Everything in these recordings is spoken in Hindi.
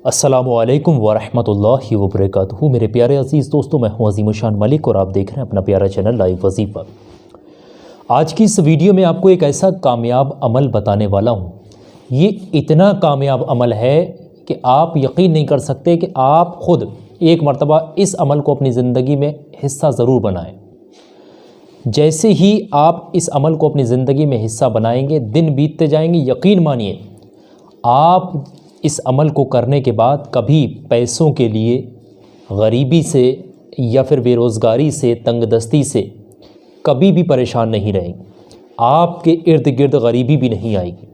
अस्सलामुअलैकुम वरहमतुल्लाहि वबरकातुहू। मेरे प्यारे अज़ीज़ दोस्तों, मैं हूँ अज़ीम शान मलिक और आप देख रहे हैं अपना प्यारा चैनल लाइव वजीफ़ा। आज की इस वीडियो में आपको एक ऐसा कामयाब अमल बताने वाला हूँ। ये इतना कामयाब अमल है कि आप यकीन नहीं कर सकते कि आप ख़ुद एक मरतबा इस अमल को अपनी ज़िंदगी में हिस्सा ज़रूर बनाएं। जैसे ही आप इस अमल को अपनी ज़िंदगी में हिस्सा बनाएंगे, दिन बीतते जाएंगे, यकीन मानिए आप इस अमल को करने के बाद कभी पैसों के लिए गरीबी से या फिर बेरोज़गारी से, तंगदस्ती से कभी भी परेशान नहीं रहेंगे। आपके इर्द गिर्द गरीबी भी नहीं आएगी।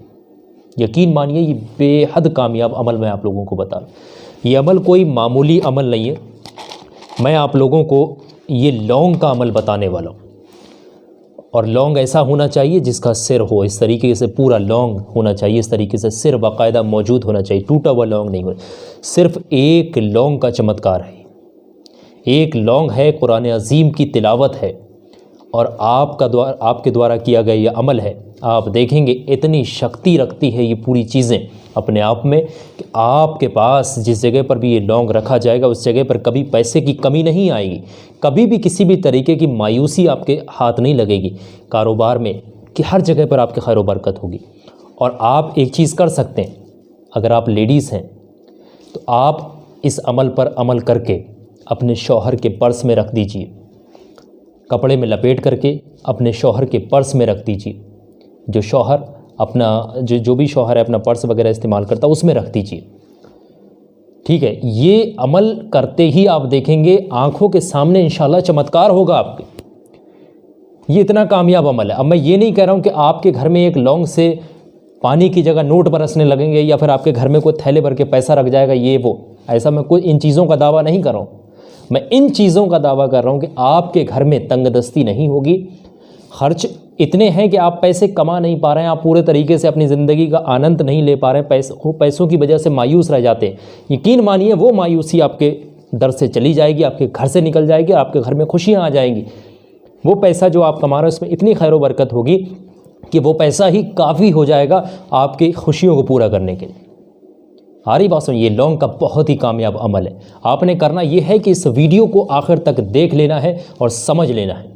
यकीन मानिए ये बेहद कामयाब अमल मैं आप लोगों को बता रहा हूँ। ये अमल कोई मामूली अमल नहीं है। मैं आप लोगों को ये लौंग का अमल बताने वाला हूँ। और लौंग ऐसा होना चाहिए जिसका सिर हो, इस तरीके से पूरा लौंग होना चाहिए, इस तरीके से सिर बाकायदा मौजूद होना चाहिए, टूटा हुआ लौंग नहीं हो। सिर्फ एक लौंग का चमत्कार है, एक लौंग है, कुरान अज़ीम की तिलावत है और आपके द्वारा किया गया ये अमल है। आप देखेंगे इतनी शक्ति रखती है ये पूरी चीज़ें अपने आप में कि आपके पास जिस जगह पर भी ये लौंग रखा जाएगा उस जगह पर कभी पैसे की कमी नहीं आएगी, कभी भी किसी भी तरीके की मायूसी आपके हाथ नहीं लगेगी कारोबार में, कि हर जगह पर आपके खैर बरकत होगी। और आप एक चीज़ कर सकते हैं, अगर आप लेडीज़ हैं तो आप इस अमल पर अमल करके अपने शौहर के पर्स में रख दीजिए, कपड़े में लपेट करके अपने शौहर के पर्स में रख दीजिए। जो शौहर अपना जो भी शौहर है अपना पर्स वगैरह इस्तेमाल करता है उसमें रख दीजिए, ठीक है। ये अमल करते ही आप देखेंगे आंखों के सामने इंशाल्लाह चमत्कार होगा आपके। ये इतना कामयाब अमल है। अब मैं ये नहीं कह रहा हूँ कि आपके घर में एक लौंग से पानी की जगह नोट बरसने लगेंगे या फिर आपके घर में कोई थैले भर के पैसा रख जाएगा, ये वो, ऐसा मैं कोई इन चीज़ों का दावा नहीं कर रहा हूँ। मैं इन चीज़ों का दावा कर रहा हूँ कि आपके घर में तंगदस्ती नहीं होगी। खर्च इतने हैं कि आप पैसे कमा नहीं पा रहे हैं, आप पूरे तरीके से अपनी ज़िंदगी का आनंद नहीं ले पा रहे हैं, पैसों की वजह से मायूस रह जाते हैं। यकीन मानिए वो मायूसी आपके दर से चली जाएगी, आपके घर से निकल जाएगी, आपके घर में खुशियाँ आ जाएंगी। वो पैसा जो आप कमा रहे हैं उसमें इतनी खैर बरकत होगी कि वो पैसा ही काफ़ी हो जाएगा आपकी खुशियों को पूरा करने के लिए। आ रही बात सुन, ये लौंग का बहुत ही कामयाब अमल है। आपने करना ये है कि इस वीडियो को आखिर तक देख लेना है और समझ लेना है।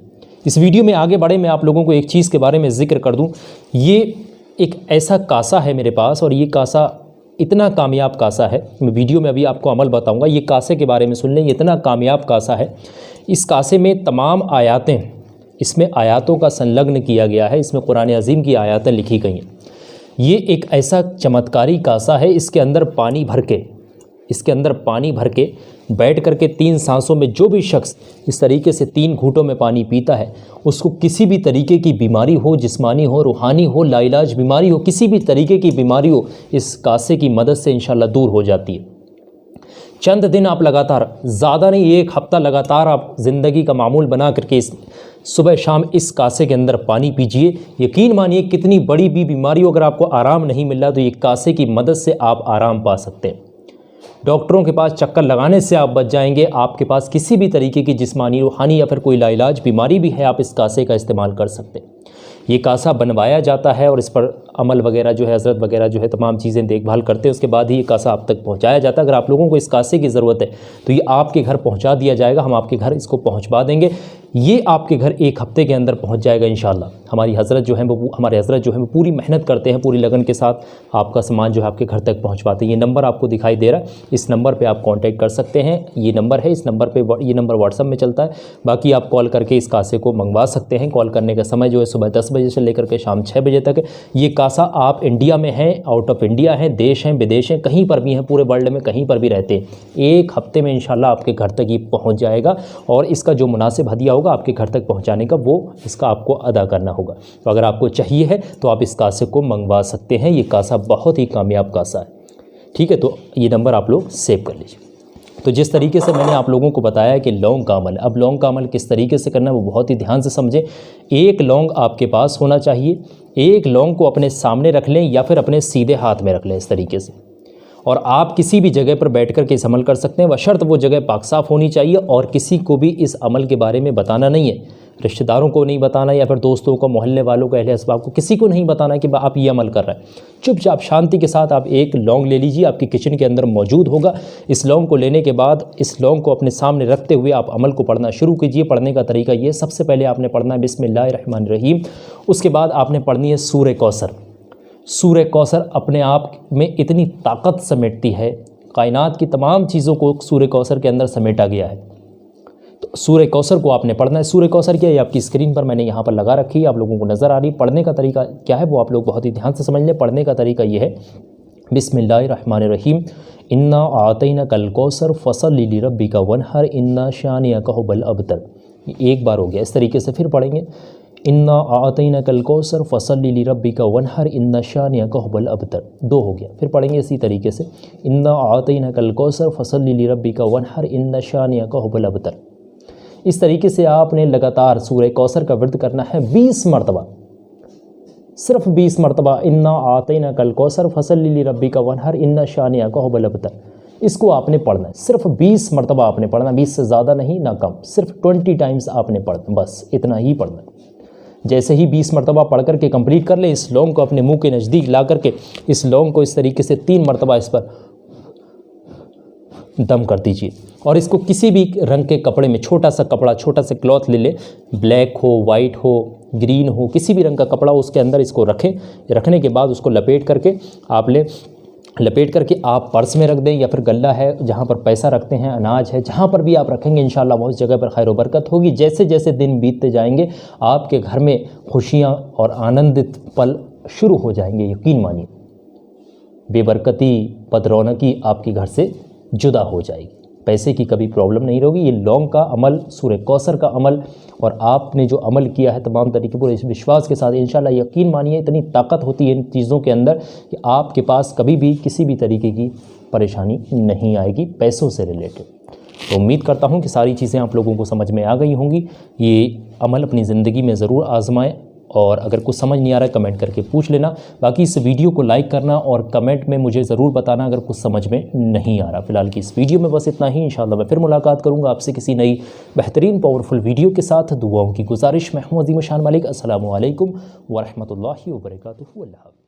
इस वीडियो में आगे बढ़े मैं आप लोगों को एक चीज़ के बारे में ज़िक्र कर दूं। ये एक ऐसा कासा है मेरे पास और ये कासा इतना कामयाब कासा है, मैं वीडियो में अभी आपको अमल बताऊंगा। ये कासे के बारे में सुन लें, ये इतना कामयाब कासा है। इस कासे में तमाम आयातें, इसमें आयातों का संलग्न किया गया है, इसमें कुरान अज़ीम की आयातें लिखी गई हैं। ये एक ऐसा चमत्कारी कासा है, इसके अंदर पानी भर के बैठ करके 3 सांसों में जो भी शख्स इस तरीके से 3 घूंटों में पानी पीता है उसको किसी भी तरीके की बीमारी हो, जिस्मानी हो, रूहानी हो, लाइलाज बीमारी हो, किसी भी तरीके की बीमारी हो, इस कासे की मदद से इंशाल्लाह दूर हो जाती है। चंद दिन आप लगातार, ज़्यादा नहीं 1 हफ़्ता लगातार आप ज़िंदगी का मामूल बना करके इस सुबह शाम इस कासे के अंदर पानी पीजिए। यकीन मानिए कितनी बड़ी भी बीमारी हो, अगर आपको आराम नहीं मिल रहा तो ये कासे की मदद से आप आराम पा सकते हैं। डॉक्टरों के पास चक्कर लगाने से आप बच जाएंगे। आपके पास किसी भी तरीके की जिस्मानी, रूहानी या फिर कोई लाइलाज बीमारी भी है, आप इस कासे का इस्तेमाल कर सकते हैं। ये कासा बनवाया जाता है और इस पर अमल वगैरह जो है, हज़रत वगैरह जो है, तमाम चीज़ें देखभाल करते हैं। उसके बाद ही ये कासा आप तक पहुंचाया जाता है। अगर आप लोगों को इस कासे की ज़रूरत है तो ये आपके घर पहुंचा दिया जाएगा, हम आपके घर इसको पहुंचवा देंगे। ये आपके घर 1 हफ़्ते के अंदर पहुंच जाएगा इंशाल्लाह। हमारे हज़रत जो है वो पूरी मेहनत करते हैं, पूरी लगन के साथ आपका सामान जो है आपके घर तक पहुँचवाते हैं। ये नंबर आपको दिखाई दे रहा है, इस नंबर पर आप कॉन्टैक्ट कर सकते हैं। ये नंबर है, इस नंबर पर, ये नंबर व्हाट्सअप में चलता है। बाकी आप कॉल करके इस कासे को मंगवा सकते हैं। कॉल करने का समय जो है सुबह 10 बजे से लेकर के शाम 6 बजे तक। ये कासा आप इंडिया में हैं, आउट ऑफ इंडिया हैं, देश हैं, विदेश हैं, कहीं पर भी हैं, पूरे वर्ल्ड में कहीं पर भी रहते हैं, 1 हफ़्ते में इंशाल्लाह आपके घर तक ये पहुंच जाएगा। और इसका जो मुनासिब हदिया होगा आपके घर तक पहुंचाने का, वो इसका आपको अदा करना होगा। तो अगर आपको चाहिए है तो आप इस कासे को मंगवा सकते हैं। ये कासा बहुत ही कामयाब कासा है, ठीक है। तो ये नंबर आप लोग सेव कर लीजिए। तो जिस तरीके से मैंने आप लोगों को बताया कि लौंग का अमल है, अब लौंग का अमल किस तरीके से करना है वो बहुत ही ध्यान से समझें। 1 लौंग आपके पास होना चाहिए। 1 लौंग को अपने सामने रख लें या फिर अपने सीधे हाथ में रख लें इस तरीके से। और आप किसी भी जगह पर बैठ कर के इस अमल कर सकते हैं, बशर्त वो जगह पाक साफ़ होनी चाहिए और किसी को भी इस अमल के बारे में बताना नहीं है। रिश्तेदारों को नहीं बताना, या फिर दोस्तों को, मोहल्ले वालों को, अहले असबाब को, किसी को नहीं बताना कि आप ये अमल कर रहे हैं। चुपचाप शांति के साथ आप एक लौंग ले लीजिए, आपकी किचन के अंदर मौजूद होगा। इस लौंग को लेने के बाद इस लौंग को अपने सामने रखते हुए आप अमल को पढ़ना शुरू कीजिए। पढ़ने का तरीका ये, सबसे पहले आपने पढ़ना है बिस्मिल्लाहिर्रहमानिर्रहीम। उसके बाद आपने पढ़नी है सूरह कौसर। सूरह कौसर अपने आप में इतनी ताकत समेटती है, कायनात की तमाम चीज़ों को सूरह कौसर के अंदर समेटा गया है। तो सूरह कौसर को आपने पढ़ना है। सूरह कौसर क्या है, आपकी स्क्रीन पर मैंने यहाँ पर लगा रखी है, आप लोगों को नज़र आ रही। पढ़ने का तरीका क्या है वो आप लोग बहुत ही ध्यान से समझ लें। पढ़ने का तरीका ये है, बिस्मिल्लाहिर्रहमानिर्रहीम, इन्ना आतैना कल कौसर फसल्लि लिरब्बिका वनहर इन्ना शानिअका हुवल अबतर। एक बार हो गया। इस तरीके से फिर पढ़ेंगे, इन्ना आतैना कल कौसर फसल्लि लिरब्बिका वनहर इन्ना शानिअका हुवल अबतर। दो हो गया। फिर पढ़ेंगे इसी तरीके से, इन्ना आतैना कल कौसर फसल्लि लिरब्बिका वनहर इन्ना शानिअका हुवल अबतर। इस तरीके से आपने लगातार सूरह कौसर का विर्द करना है 20 मरतबा, सिर्फ 20 मरतबा। इन्ना आतैना कल कौसर फसल्लि लिरब्बिका वनहर इन्ना शानिअका हुवल अबतर। इसको आपने पढ़ना है, सिर्फ 20 मरतबा आपने पढ़ना, 20 से ज़्यादा नहीं ना कम, सिर्फ 20 टाइम्स आपने पढ़ना, बस इतना ही पढ़ना है। जैसे ही 20 मरतबा पढ़ करके कंप्लीट कर ले, इस लौंग को अपने मुंह के नज़दीक ला करके इस लौंग को इस तरीके से 3 मरतबा इस पर दम कर दीजिए। और इसको किसी भी रंग के कपड़े में, छोटा सा कपड़ा, छोटा सा क्लॉथ ले लें, ब्लैक हो, वाइट हो, ग्रीन हो, किसी भी रंग का कपड़ा हो, उसके अंदर इसको रखें। रखने के बाद उसको लपेट करके आप पर्स में रख दें, या फिर गल्ला है जहाँ पर पैसा रखते हैं, अनाज है, जहाँ पर भी आप रखेंगे इंशाअल्लाह उस जगह पर खैर व बरकत होगी। जैसे जैसे दिन बीतते जाएंगे आपके घर में खुशियाँ और आनंदित पल शुरू हो जाएंगे। यकीन मानिए, बेबरकती, बदरौनकी आपके घर से जुदा हो जाएगी, पैसे की कभी प्रॉब्लम नहीं होगी। ये लौंग का अमल, सूरह कौसर का अमल, और आपने जो अमल किया है तमाम तरीके पूरे इस विश्वास के साथ, इंशाल्लाह यकीन मानिए इतनी ताकत होती है इन चीज़ों के अंदर कि आपके पास कभी भी किसी भी तरीके की परेशानी नहीं आएगी पैसों से रिलेटेड। तो उम्मीद करता हूँ कि सारी चीज़ें आप लोगों को समझ में आ गई होंगी। ये अमल अपनी ज़िंदगी में ज़रूर आजमाएं, और अगर कुछ समझ नहीं आ रहा है कमेंट करके पूछ लेना। बाकी इस वीडियो को लाइक करना और कमेंट में मुझे ज़रूर बताना अगर कुछ समझ में नहीं आ रहा। फिलहाल की इस वीडियो में बस इतना ही। इंशाल्लाह मैं फिर मुलाकात करूंगा आपसे किसी नई बेहतरीन पावरफुल वीडियो के साथ। दुआओं की गुजारिश। मैं हूं अज़ीम शान मलिक। अस्सलामु अलैकुम व रहमतुल्लाहि व बरकातुहू। अल्लाह।